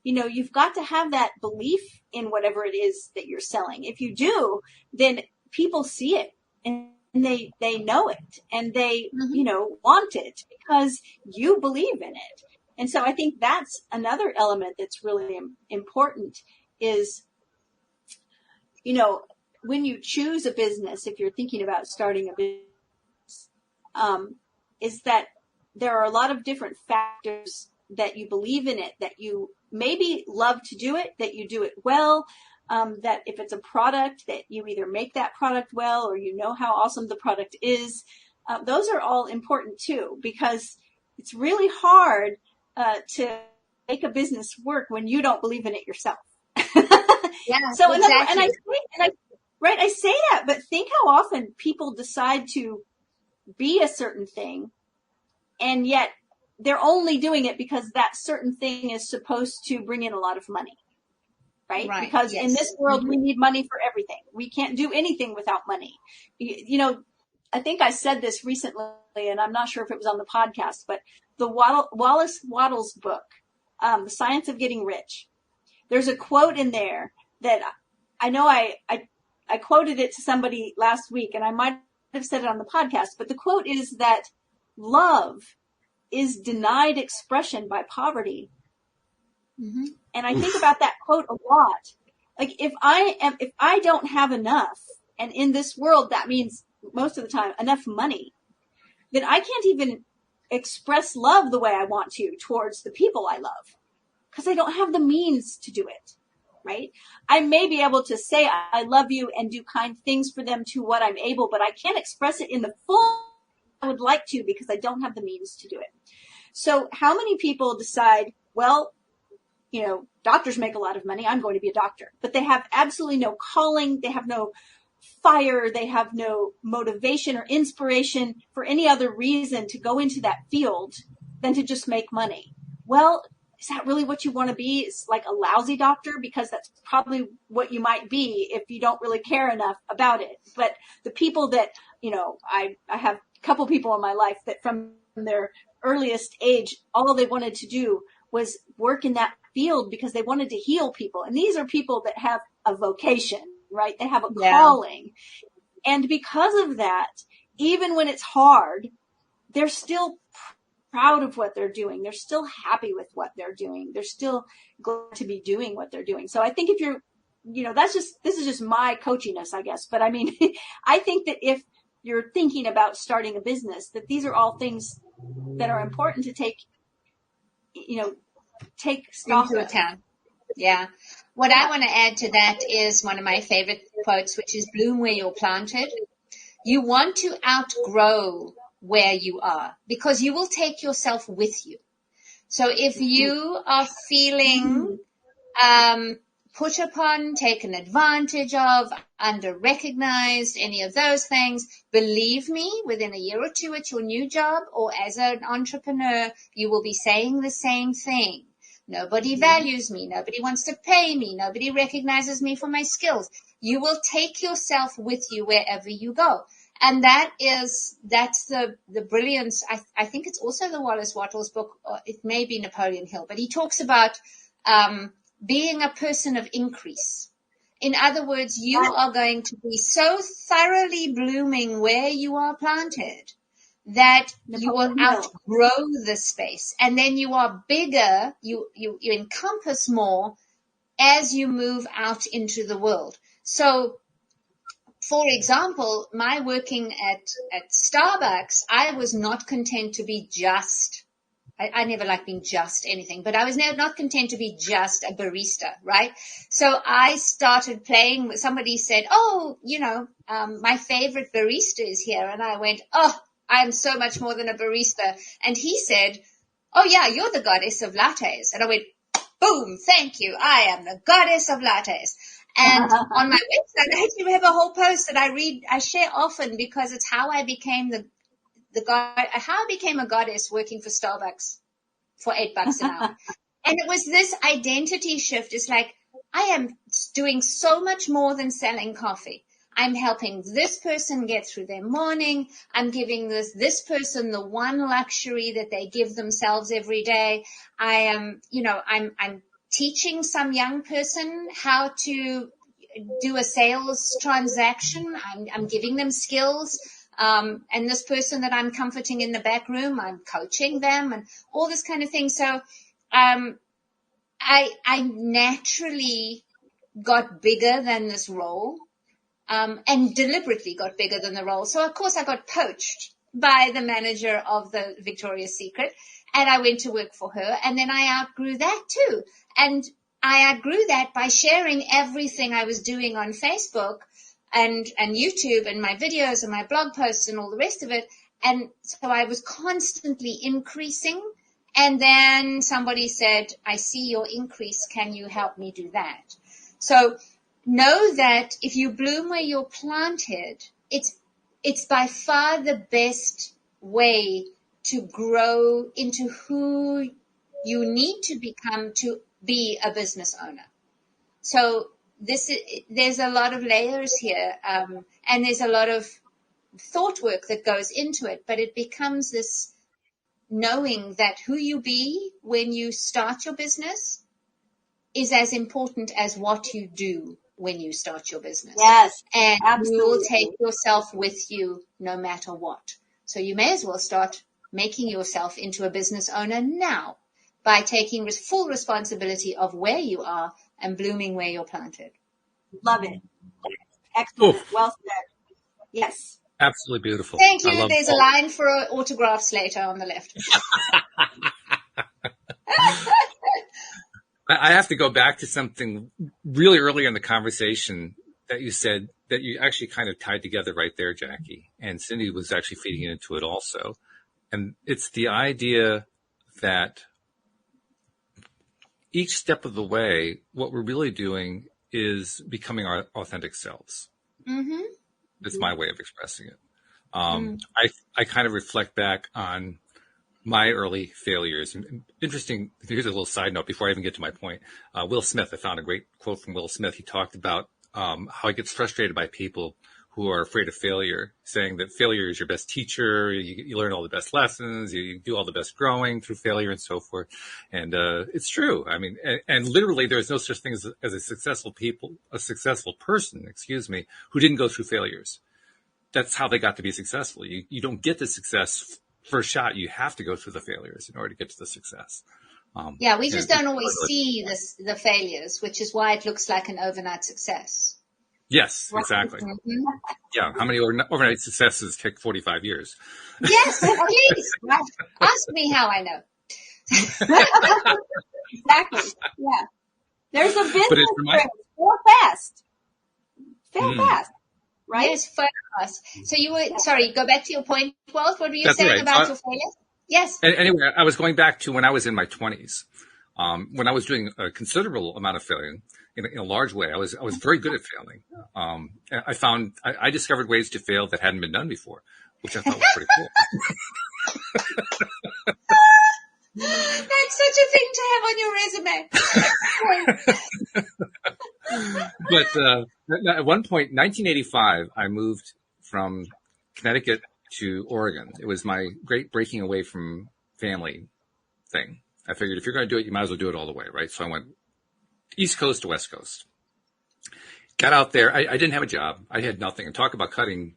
you've got to have that belief in whatever it is that you're selling. If you do, then people see it and they know it, and they, want it because you believe in it. And so I think that's another element that's really important is, when you choose a business, if you're thinking about starting a business, is that there are a lot of different factors that you believe in it, that you maybe love to do it, that you do it well, that if it's a product, that you either make that product well, or how awesome the product is. Those are all important too, because it's really hard to make a business work when you don't believe in it yourself. Yeah, so exactly. I say that, but think how often people decide to be a certain thing, and yet they're only doing it because that certain thing is supposed to bring in a lot of money, right? Because in this world, we need money for everything. We can't do anything without money. I think I said this recently, and I'm not sure if it was on the podcast, but the Wallace Wattles book, The Science of Getting Rich. There's a quote in there that I know I quoted it to somebody last week, and I might have said it on the podcast, but the quote is that love is denied expression by poverty. Mm-hmm. And I think about that quote a lot. Like, if I don't have enough, and in this world, that means most of the time enough money, then I can't even express love the way I want to towards the people I love, because I don't have the means to do it, right? I may be able to say I love you and do kind things for them to what I'm able, but I can't express it in the full I would like to, because I don't have the means to do it. So how many people decide, well, doctors make a lot of money, I'm going to be a doctor, but they have absolutely no calling, they have no fire, they have no motivation or inspiration for any other reason to go into that field than to just make money. Well, is that really what you want to be? It's like a lousy doctor, because that's probably what you might be if you don't really care enough about it. But the people that, I have a couple people in my life that from their earliest age, all they wanted to do was work in that field because they wanted to heal people. And these are people that have a vocation, right? They have a calling. And because of that, even when it's hard, they're still proud of what they're doing. They're still happy with what they're doing. They're still glad to be doing what they're doing. So I think if you're, this is just my coachiness, I guess. But I mean, I think that if you're thinking about starting a business, that these are all things that are important to take stock into account. Yeah. What I want to add to that is one of my favorite quotes, which is bloom where you're planted. You want to outgrow where you are, because you will take yourself with you. So if you are feeling put upon, taken advantage of, under-recognized, any of those things, believe me, within a year or two at your new job or as an entrepreneur, you will be saying the same thing. Nobody values me. Nobody wants to pay me. Nobody recognizes me for my skills. You will take yourself with you wherever you go. And that's the brilliance. I think it's also the Wallace Wattles book, or it may be Napoleon Hill, but he talks about being a person of increase. In other words, you are going to be so thoroughly blooming where you are planted that you will outgrow the space. And then you are bigger, you encompass more as you move out into the world. So, for example, my working at Starbucks, I was not content to be just, I never liked being just anything, but I was not content to be just a barista, right? So I started playing, somebody said, my favorite barista is here. And I went, I'm so much more than a barista. And he said, oh yeah, you're the goddess of lattes. And I went, boom, thank you. I am the goddess of lattes. And on my website, I actually have a whole post that I share often because it's how I became how I became a goddess working for Starbucks for $8 an hour. And it was this identity shift. It's like, I am doing so much more than selling coffee. I'm helping this person get through their morning. I'm giving this person the one luxury that they give themselves every day. I am, I'm teaching some young person how to do a sales transaction. I'm giving them skills. And this person that I'm comforting in the back room, I'm coaching them and all this kind of thing. So, I naturally got bigger than this role. And deliberately got bigger than the role. So, of course, I got poached by the manager of the Victoria's Secret, and I went to work for her, and then I outgrew that too. And I outgrew that by sharing everything I was doing on Facebook and YouTube and my videos and my blog posts and all the rest of it. And so I was constantly increasing. And then somebody said, I see your increase. Can you help me do that? So know that if you bloom where you're planted, it's by far the best way to grow into who you need to become to be a business owner. So there's a lot of layers here, and there's a lot of thought work that goes into it, but it becomes this knowing that who you be when you start your business is as important as what you do when you start your business. Yes, and absolutely. You will take yourself with you no matter what. So you may as well start making yourself into a business owner now by taking full responsibility of where you are and blooming where you're planted. Love it. Excellent. Oof. Well said. Yes. Absolutely beautiful. Thank you. There's a line for autographs later on the left. I have to go back to something really early in the conversation that you said that you actually kind of tied together right there, Jackie. And Cindy was actually feeding into it also. And it's the idea that each step of the way, what we're really doing is becoming our authentic selves. Mm-hmm. That's my way of expressing it. I kind of reflect back on my early failures. Interesting. Here's a little side note before I even get to my point. Will Smith, I found a great quote from Will Smith. He talked about how he gets frustrated by people who are afraid of failure, saying that failure is your best teacher. You learn all the best lessons. You do all the best growing through failure and so forth. And it's true. I mean, and literally there's no such thing as a successful person, who didn't go through failures. That's how they got to be successful. You don't get the success first shot. You have to go through the failures in order to get to the success. We just don't always see the failures, which is why it looks like an overnight success. Yes, exactly. Mm-hmm. Yeah. How many overnight successes take 45 years? Yes, please. Ask me how I know. Exactly. Yeah. There's a business trend. Fail fast. Fast. Right? Yes, fast. So go back to your point, Walt. What were you saying about your failures? Yes. Anyway, I was going back to when I was in my 20s, when I was doing a considerable amount of failing in a large way. I was very good at failing. I discovered ways to fail that hadn't been done before, which I thought was pretty cool. That's such a thing to have on your resume. But at one point, 1985, I moved from Connecticut to Oregon. It was my great breaking away from family thing. I figured if you're going to do it, you might as well do it all the way, right? So I went East Coast to West Coast. Got out there. I didn't have a job. I had nothing. And talk about cutting,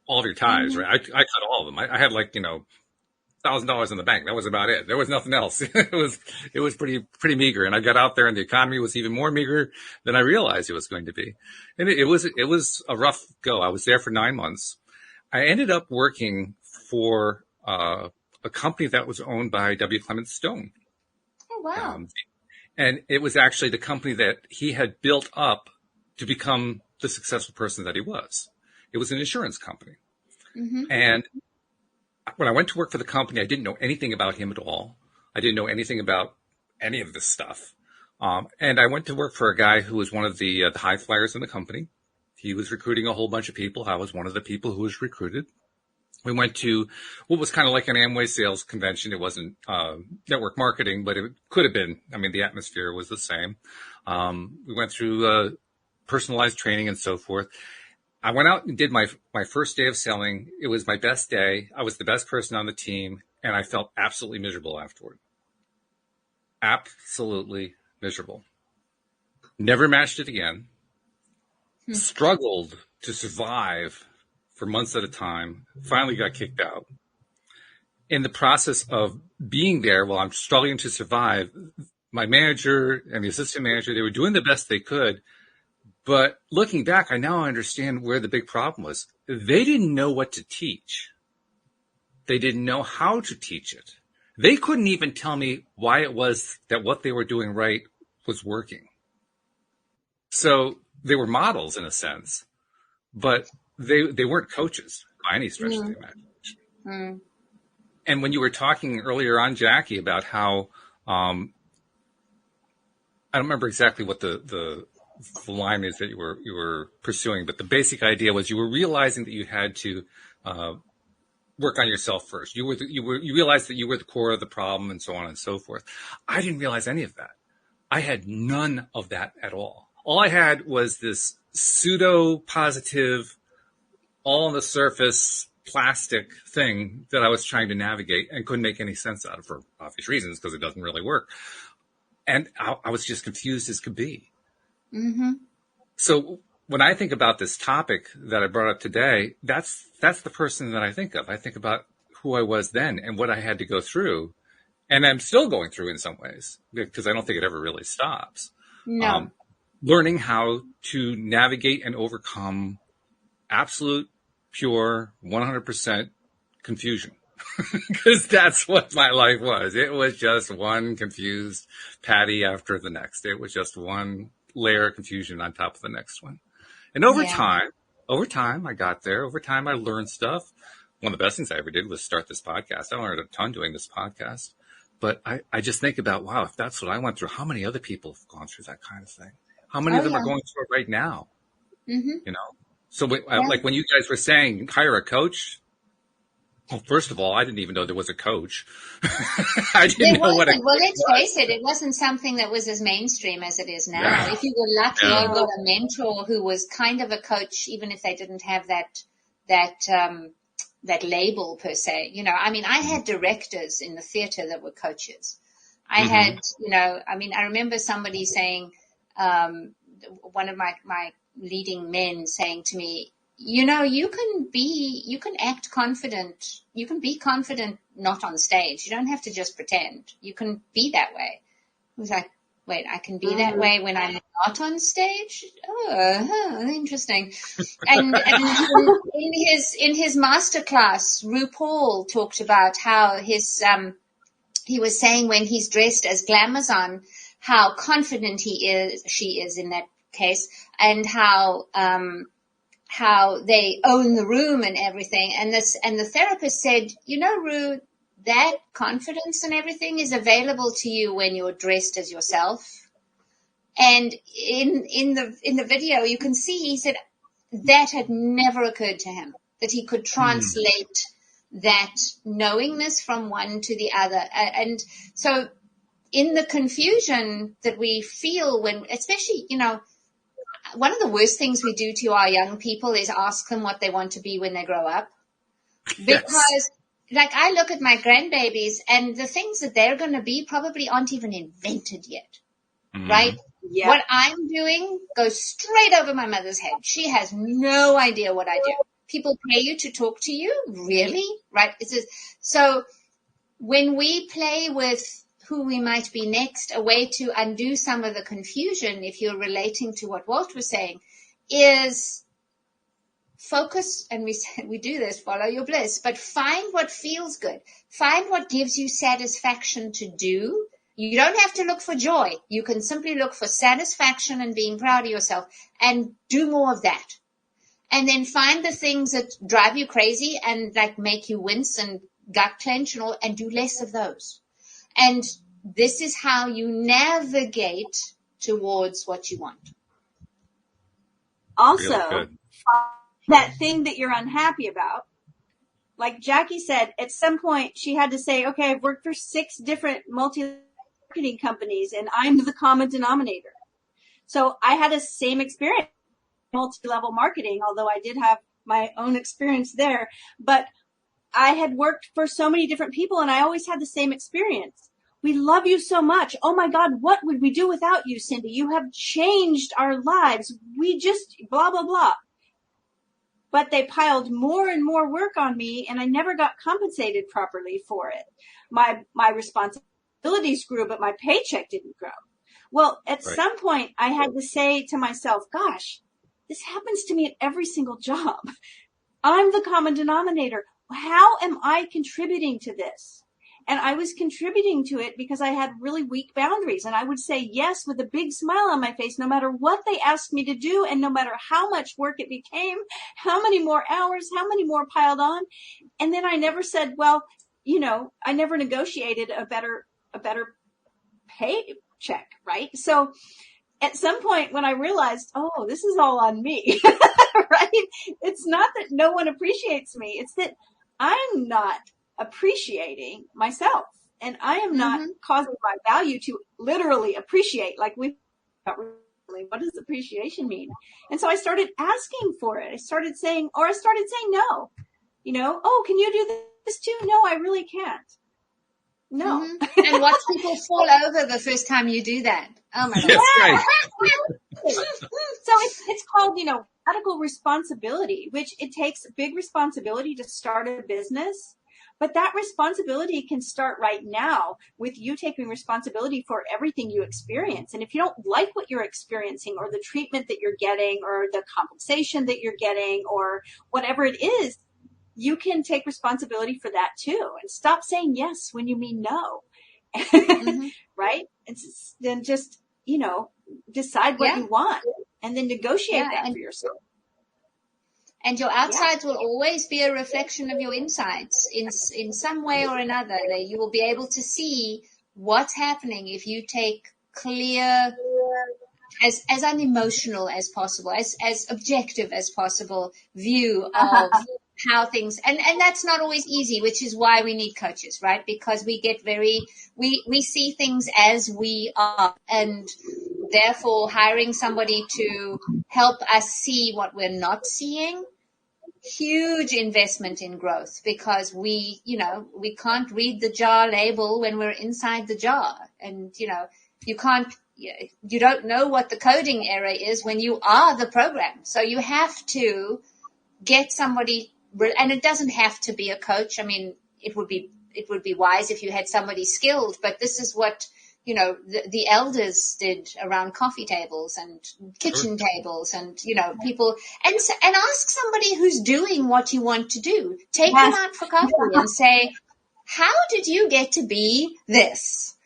all of your ties, right? I cut all of them. I had $1,000 in the bank. That was about it. There was nothing else. It was pretty meager. And I got out there and the economy was even more meager than I realized it was going to be. And it was a rough go. I was there for 9 months. I ended up working for a company that was owned by W. Clement Stone. Oh, wow. And it was actually the company that he had built up to become the successful person that he was. It was an insurance company. Mm-hmm. And when I went to work for the company, I didn't know anything about him at all. I didn't know anything about any of this stuff. And I went to work for a guy who was one of the high flyers in the company. He was recruiting a whole bunch of people. I was one of the people who was recruited. We went to what was kind of like an Amway sales convention. It wasn't network marketing, but it could have been. I mean, the atmosphere was the same. We went through personalized training and so forth. I went out and did my first day of selling. It was my best day. I was the best person on the team, and I felt absolutely miserable afterward. Absolutely miserable. Never matched it again. Struggled to survive for months at a time. Finally got kicked out. In the process of being there while I'm struggling to survive, my manager and the assistant manager, they were doing the best they could. But looking back, I now understand where the big problem was. They didn't know what to teach. They didn't know how to teach it. They couldn't even tell me why it was that what they were doing right was working. So they were models in a sense, but they weren't coaches by any stretch of the imagination. And when you were talking earlier on, Jackie, about how I don't remember exactly what the line is that you were pursuing, but the basic idea was you were realizing that you had to work on yourself first. You realized that you were the core of the problem, and so on and so forth. I didn't realize any of that. I had none of that at all. All I had was this pseudo positive, all on the surface plastic thing that I was trying to navigate and couldn't make any sense out of, for obvious reasons, because it doesn't really work. And I was just confused as could be. Mm-hmm. So when I think about this topic that I brought up today, that's the person that I think of. I think about who I was then and what I had to go through. And I'm still going through in some ways, because I don't think it ever really stops. No. Learning how to navigate and overcome absolute, pure, 100% confusion. Because that's what my life was. It was just one confused Patty after the next. It was just one layer of confusion on top of the next one. And over time, I got there. Over time, I learned stuff. One of the best things I ever did was start this podcast. I learned a ton doing this podcast. But I just think about, wow, if that's what I went through, how many other people have gone through that kind of thing? How many of them are going through it right now? Mm-hmm. You know? So like when you guys were saying, hire a coach. Well, first of all, I didn't even know there was a coach. I didn't know what a coach was. Well, let's face it, it wasn't something that was as mainstream as it is now. Yeah. If you were lucky, you got a mentor who was kind of a coach, even if they didn't have that label per se. You know, I mean, I had directors in the theater that were coaches. I had, you know, I mean, I remember somebody saying, one of my leading men saying to me, you know, you can act confident. You can be confident not on stage. You don't have to just pretend. You can be that way. I was like, wait, I can be that way when I'm not on stage? Oh, interesting. And in his masterclass, RuPaul talked about how he was saying when he's dressed as Glamazon, how confident she is in that case, and how they own the room and everything. And the therapist said, you know, Ru, that confidence and everything is available to you when you're dressed as yourself. And in the video, you can see, he said that had never occurred to him, that he could translate that knowingness from one to the other. And so in the confusion that we feel when, especially, you know, one of the worst things we do to our young people is ask them what they want to be when they grow up. Because like I look at my grandbabies and the things that they're going to be probably aren't even invented yet. Right? Yeah. What I'm doing goes straight over my mother's head. She has no idea what I do. People pay you to talk to you? Really? Right? So when we play with who we might be next, a way to undo some of the confusion, if you're relating to what Walt was saying, is focus, and we do this, follow your bliss, but find what feels good. Find what gives you satisfaction to do. You don't have to look for joy. You can simply look for satisfaction and being proud of yourself and do more of that. And then find the things that drive you crazy and like make you wince and gut clench and all, and do less of those. And this is how you navigate towards what you want. Also, Really that thing that you're unhappy about, like Jackie said, at some point she had to say, okay, I've worked for 6 different multi-marketing companies and I'm the common denominator. So I had the same experience, multi-level marketing, although I did have my own experience there, but I had worked for so many different people and I always had the same experience. We love you so much. Oh my God, what would we do without you, Cindy? You have changed our lives. We just blah, blah, blah. But they piled more and more work on me and I never got compensated properly for it. My responsibilities grew, but my paycheck didn't grow. Well, at some point I had to say to myself, gosh, this happens to me at every single job. I'm the common denominator. How am I contributing to this? And I was contributing to it because I had really weak boundaries. And I would say yes with a big smile on my face, no matter what they asked me to do. And no matter how much work it became, how many more hours, how many more piled on. And then I never said, well, you know, I never negotiated a better paycheck, right? So at some point when I realized, oh, this is all on me, right? It's not that no one appreciates me. It's that I'm not appreciating myself and I am not causing my value to literally appreciate. Like what does appreciation mean? And so I started asking for it. I started saying no, you know, oh, can you do this too? No, I really can't. No. And watch people fall over the first time you do that. Oh my God. Yes, right. So it's called, you know, radical responsibility, which it takes big responsibility to start a business. But that responsibility can start right now with you taking responsibility for everything you experience. And if you don't like what you're experiencing or the treatment that you're getting or the compensation that you're getting or whatever it is, you can take responsibility for that too and stop saying yes when you mean no. Right? And then just, you know, decide what you want and then negotiate that for yourself. And your outsides will always be a reflection of your insides in some way or another. You will be able to see what's happening if you take clear, as unemotional as possible, as objective as possible view of how things, and that's not always easy, which is why we need coaches, right? Because we get we see things as we are, and therefore hiring somebody to help us see what we're not seeing, huge investment in growth, because we can't read the jar label when we're inside the jar. And, you know, you don't know what the coding error is when you are the program. So you have to get somebody, and it doesn't have to be a coach. I mean, it would be wise if you had somebody skilled, but this is what, you know, the elders did around coffee tables and kitchen tables, and, you know, people, and ask somebody who's doing what you want to do. Take them out for coffee and say, how did you get to be this?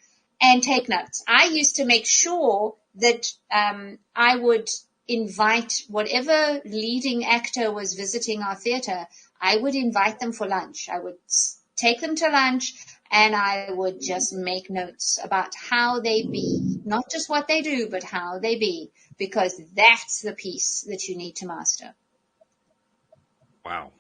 And take notes. I used to make sure that I would invite whatever leading actor was visiting our theater, I would invite them for lunch. I would take them to lunch, and I would just make notes about how they be, not just what they do, but how they be, because that's the piece that you need to master. Wow.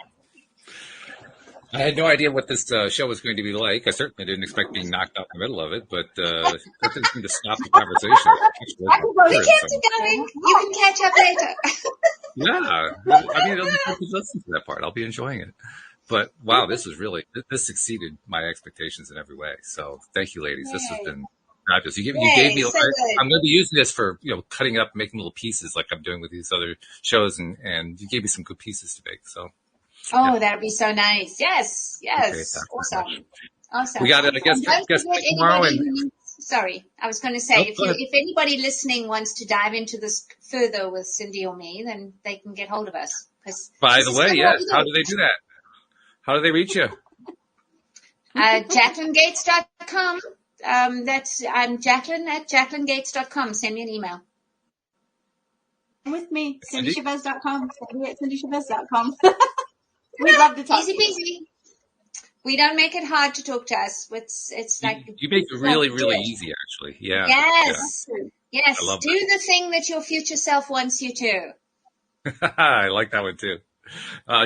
I had no idea what this show was going to be like. I certainly didn't expect being knocked out in the middle of it, but that didn't seem to stop the conversation. We kept it going. You can catch up later. Yeah. I mean, I'll be listening to that part. I'll be enjoying it. But wow, this exceeded my expectations in every way. So thank you, ladies. This has been fabulous. You gave me. So I'm going to be using this for, you know, cutting up, making little pieces like I'm doing with these other shows, and you gave me some good pieces to make. So. That'd be so nice. Yes. Okay, awesome. We got it. I guess tomorrow. Sorry, I was going to say, if anybody listening wants to dive into this further with Cindy or me, then they can get hold of us. By the way, yes. How do they do that? How do they reach you? JacquelineGates.com. I'm Jacqueline at JacquelineGates.com. Send me an email. With me, CindyChavez.com. Cindy at CindyChavez.com. We'd love to talk Easy to you. peasy. We don't make it hard to talk to us. It's like you make it really, really easy, actually. Yeah. Yes. Yeah. Yes. I love Do the thing that your future self wants you to. I like that one too.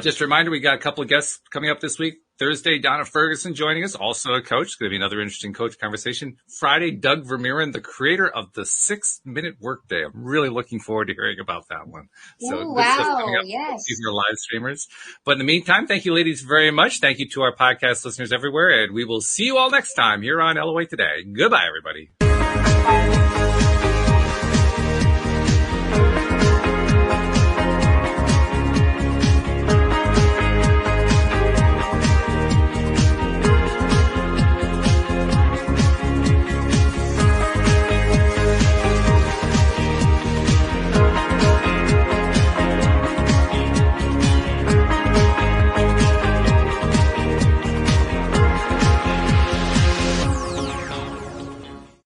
Just a reminder, we got a couple of guests coming up this week. Thursday, Donna Ferguson joining us, also a coach. It's going to be another interesting coach conversation. Friday, Doug Vermeeren, the creator of the 6-Minute Workday. I'm really looking forward to hearing about that one. So Ooh, good stuff wow, coming up. yes. These are live streamers. But in the meantime, thank you, ladies, very much. Thank you to our podcast listeners everywhere. And we will see you all next time here on LOA Today. Goodbye, everybody. Bye.